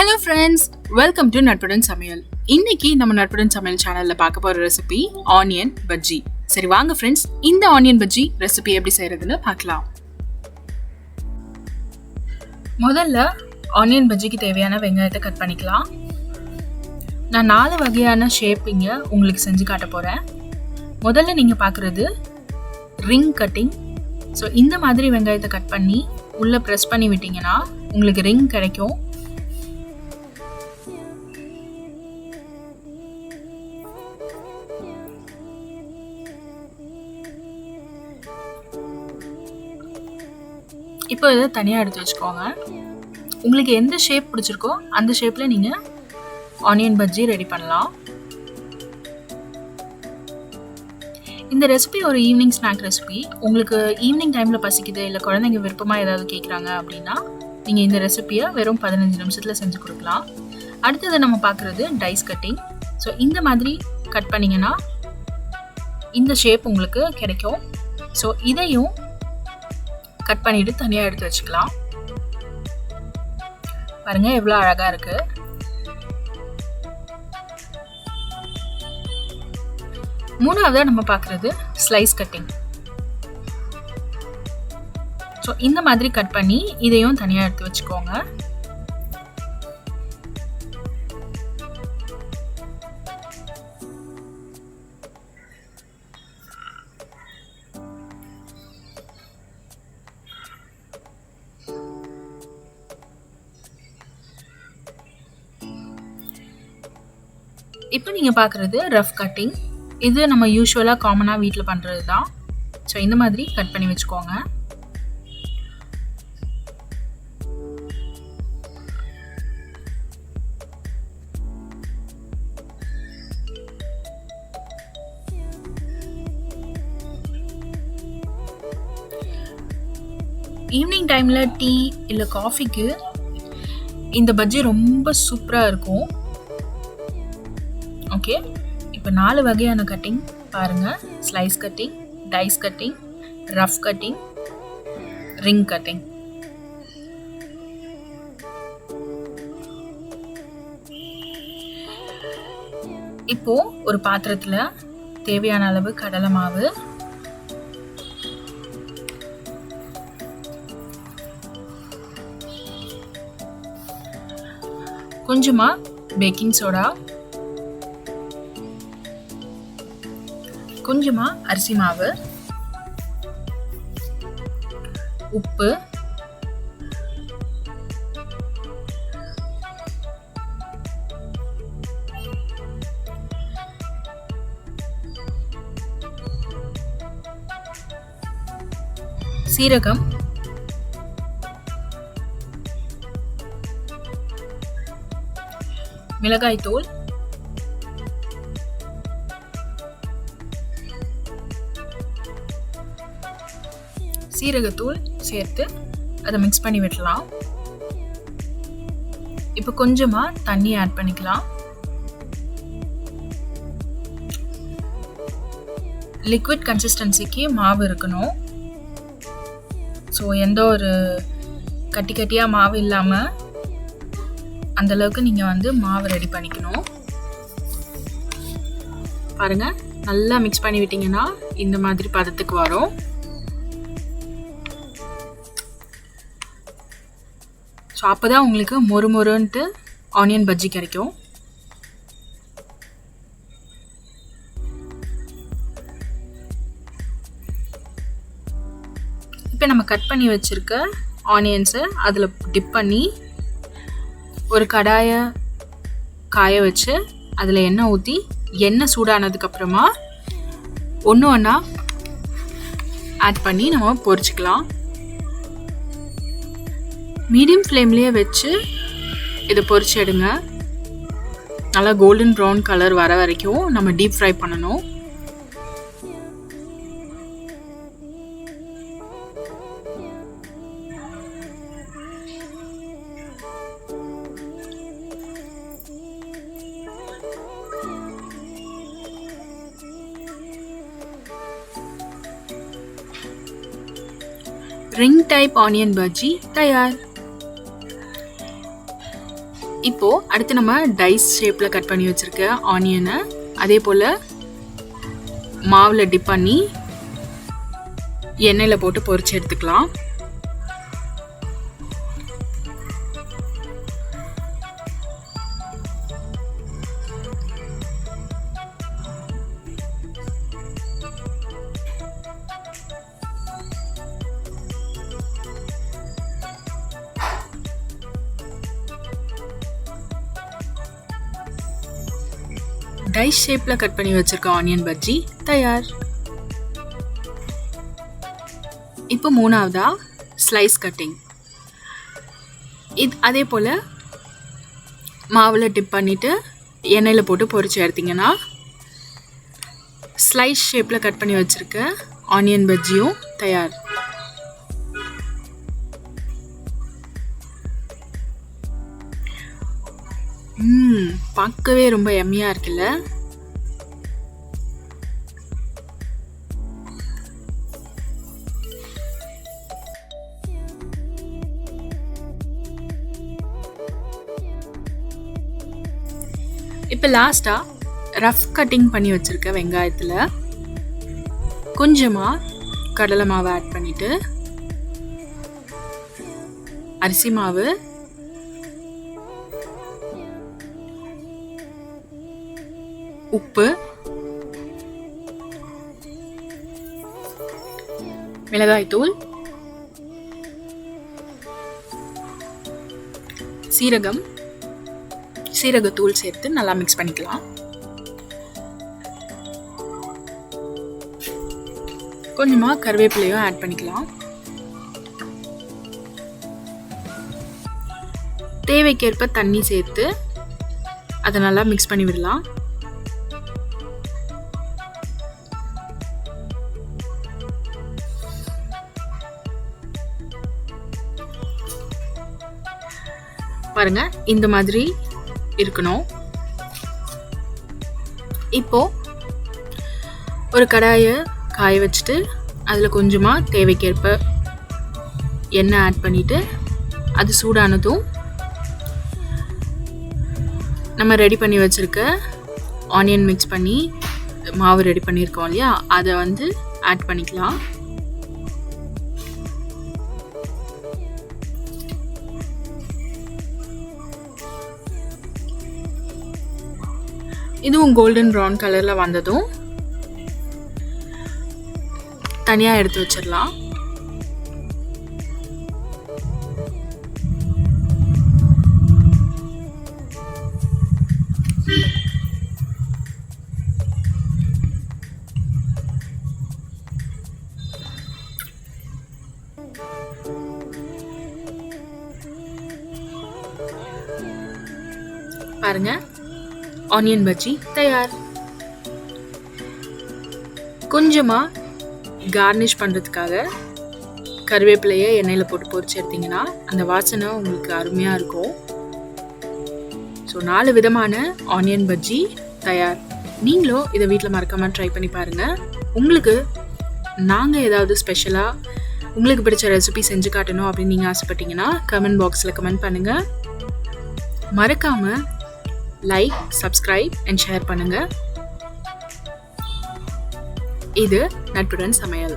Hello friends, welcome to நட்புடன் சமையல். இன்னைக்கு நம்ம நட்புடன் சமையல் சேனல்ல பார்க்க போற ரெசிபி ஆனியன் பஜ்ஜி. சரி வாங்க ஃப்ரெண்ட்ஸ், இந்த ஆனியன் பஜ்ஜி ரெசிபி எப்படி செய்யறதுன்னு பார்க்கலாம். முதல்ல ஆனியன் பஜ்ஜிக்கு தேவையான வெங்காயத்தை கட் பண்ணிக்கலாம். நான் 4 வகையான ஷேப்பிங்க உங்களுக்கு செஞ்சு காட்ட போறேன். முதல்ல நீங்க பார்க்குறது ரிங் கட்டிங். ஸோ இந்த மாதிரி வெங்காயத்தை கட் பண்ணி உள்ள ப்ரெஸ் பண்ணி விட்டீங்கன்னா உங்களுக்கு ரிங் கிடைக்கும். இப்போ இதை தனியாக எடுத்து வச்சுக்கோங்க. உங்களுக்கு எந்த ஷேப் பிடிச்சிருக்கோ அந்த ஷேப்பில் நீங்கள் ஆனியன் பஜ்ஜி ரெடி பண்ணலாம். இந்த ரெசிபி ஒரு ஈவினிங் ஸ்நாக் ரெசிபி. உங்களுக்கு ஈவினிங் டைமில் பசிக்குது, இல்லை குழந்தைங்க விருப்பமாக ஏதாவது கேட்குறாங்க அப்படின்னா நீங்கள் இந்த ரெசிபியை வெறும் 15 நிமிஷத்தில் செஞ்சு கொடுக்கலாம். அடுத்தது நம்ம பார்க்குறது டைஸ் கட்டிங். ஸோ இந்த மாதிரி கட் பண்ணிங்கன்னா இந்த ஷேப் உங்களுக்கு கிடைக்கும். ஸோ இதையும் கட் பண்ணிட்டு தனியாக எடுத்து வச்சுக்கலாம். பாருங்க எவ்வளோ அழகா இருக்கு. மூணாவது நம்ம பார்க்குறது ஸ்லைஸ் கட்டிங். ஸோ இந்த மாதிரி கட் பண்ணி இதையும் தனியாக எடுத்து வச்சுக்கோங்க. இப்போ நீங்கள் பார்க்குறது ரஃப் கட்டிங். இது நம்ம யூஸ்வலாக காமனாக வீட்டில் பண்ணுறது தான். ஸோ இந்த மாதிரி கட் பண்ணி வச்சுக்கோங்க. ஈவினிங் டைமில் டீ இல்லை காஃபிக்கு இந்த பஜ்ஜி ரொம்ப சூப்பராக இருக்கும். ஓகே, இப்போ 4 வகையான கட்டிங் பாருங்கள். Slice cutting, dice cutting, rough cutting, ring cutting. இப்போ ஒரு பாத்திரத்தில் தேவையான அளவு கடலை மாவு, கொஞ்சமாக பேக்கிங் சோடா, கொஞ்சமா அரிசி மாவு, உப்பு, சீரகம், மிளகாய் தூள், சீரகத்தூள் சேர்த்து அதை மிக்ஸ் பண்ணி விடலாம். இப்போ கொஞ்சமாக தண்ணி ஆட் பண்ணிக்கலாம். லிக்விட் கன்சிஸ்டன்சிக்கு மாவு இருக்கணும். ஸோ எந்த ஒரு கட்டி கட்டியாக மாவு இல்லாமல் அந்தளவுக்கு நீங்கள் மாவு ரெடி பண்ணிக்கணும். பாருங்கள், நல்லா மிக்ஸ் பண்ணி விட்டிங்கன்னா இந்த மாதிரி பதத்துக்கு வரும். ஸோ அப்போ தான் உங்களுக்கு மொறு மொறுன்ட்டு ஆனியன் பஜ்ஜி கிடைக்கும். இப்போ நம்ம கட் பண்ணி வச்சுருக்க ஆனியன்ஸை அதில் டிப் பண்ணி ஒரு கடாயை காய வச்சு அதில் எண்ணெய் ஊற்றி எண்ணெய் சூடானதுக்கப்புறமா ஒன்று ஒன்றா ஆட் பண்ணி நம்ம பொரிச்சுக்கலாம். மீடியம் ஃப்ளேம்லேயே வச்சு இதை பொரிச்சு எடுங்க. நல்லா கோல்டன் ப்ரௌன் கலர் வர வரைக்கும் நம்ம டீப் ஃப்ரை பண்ணணும். रिंग टाइप ऑनियन बज्जी तैयार। இப்போது அடுத்து நம்ம டைஸ் ஷேப்பில் கட் பண்ணி வச்சுருக்க ஆனியனை அதே போல் மாவில் டிப் பண்ணி எண்ணெயில் போட்டு பொரிச்சு எடுத்துக்கலாம். டைஸ் ஷேப்பில் கட் பண்ணி வச்சுருக்க ஆனியன் பஜ்ஜி தயார். இப்போ மூணாவதா ஸ்லைஸ் கட்டிங். அதே போல் மாவில் டிப் பண்ணிவிட்டு எண்ணெயில் போட்டு பொரிச்சு எடுத்திங்கன்னா ஸ்லைஸ் ஷேப்பில் கட் பண்ணி வச்சுருக்க ஆனியன் பஜ்ஜியும் தயார். பார்க்கவே ரொம்ப எம்மியாக இருக்குல்ல. இப்போ லாஸ்ட்டாக ரஃப் கட்டிங் பண்ணி வச்சுருக்க வெங்காயத்தில் கொஞ்சமாக கடலை மாவு ஆட் பண்ணிவிட்டு அரிசி மாவு, உப்பு, மிளகாய்த்தூள், சீரகத்தூள் சேர்த்து நல்லா மிக்ஸ் பண்ணிக்கலாம். கொஞ்சமாக கருவேப்பிலையும் ஆட் பண்ணிக்கலாம். தேவைக்கேற்ப தண்ணி சேர்த்து அதை நல்லா மிக்ஸ் பண்ணி விடலாம். பாருங்க, இந்த மாதிரி இருக்கணும். இப்போ ஒரு கடாயை காய வச்சுட்டு அதில் கொஞ்சமாக தேவைக்கேற்ப எண்ணெய் ஆட் பண்ணிவிட்டு அது சூடானதும் நம்ம ரெடி பண்ணி வச்சுருக்க ஆனியன் மிக்ஸ் பண்ணி மாவு ரெடி பண்ணியிருக்கோம் இல்லையா, அதை வந்து ஆட் பண்ணிக்கலாம். இதுவும் கோல்டன் ப்ரௌன் கலரில் வந்ததும் தனியாக எடுத்து வச்சிடலாம். பாருங்க, ஆனியன் பஜ்ஜி தயார். கொஞ்சமாக கார்னிஷ் பண்ணுறதுக்காக கருவேப்பிலையை எண்ணெயில் போட்டு பொரிச்சு எடுத்திங்கன்னா அந்த வாசனை உங்களுக்கு அருமையாக இருக்கும். ஸோ 4 விதமான ஆனியன் பஜ்ஜி தயார். நீங்களும் இதை வீட்டில் மறக்காமல் ட்ரை பண்ணி பாருங்கள். உங்களுக்கு நாங்கள் ஏதாவது ஸ்பெஷலாக உங்களுக்கு பிடிச்ச ரெசிபி செஞ்சு காட்டணும் அப்படின்னு நீங்கள் ஆசைப்பட்டீங்கன்னா கமெண்ட் பாக்ஸில் கமெண்ட் பண்ணுங்கள். மறக்காமல் லைக், சப்ஸ்கிரைப் அண்ட் ஷேர் பண்ணுங்கள். இது நட்புடன் சமையல்.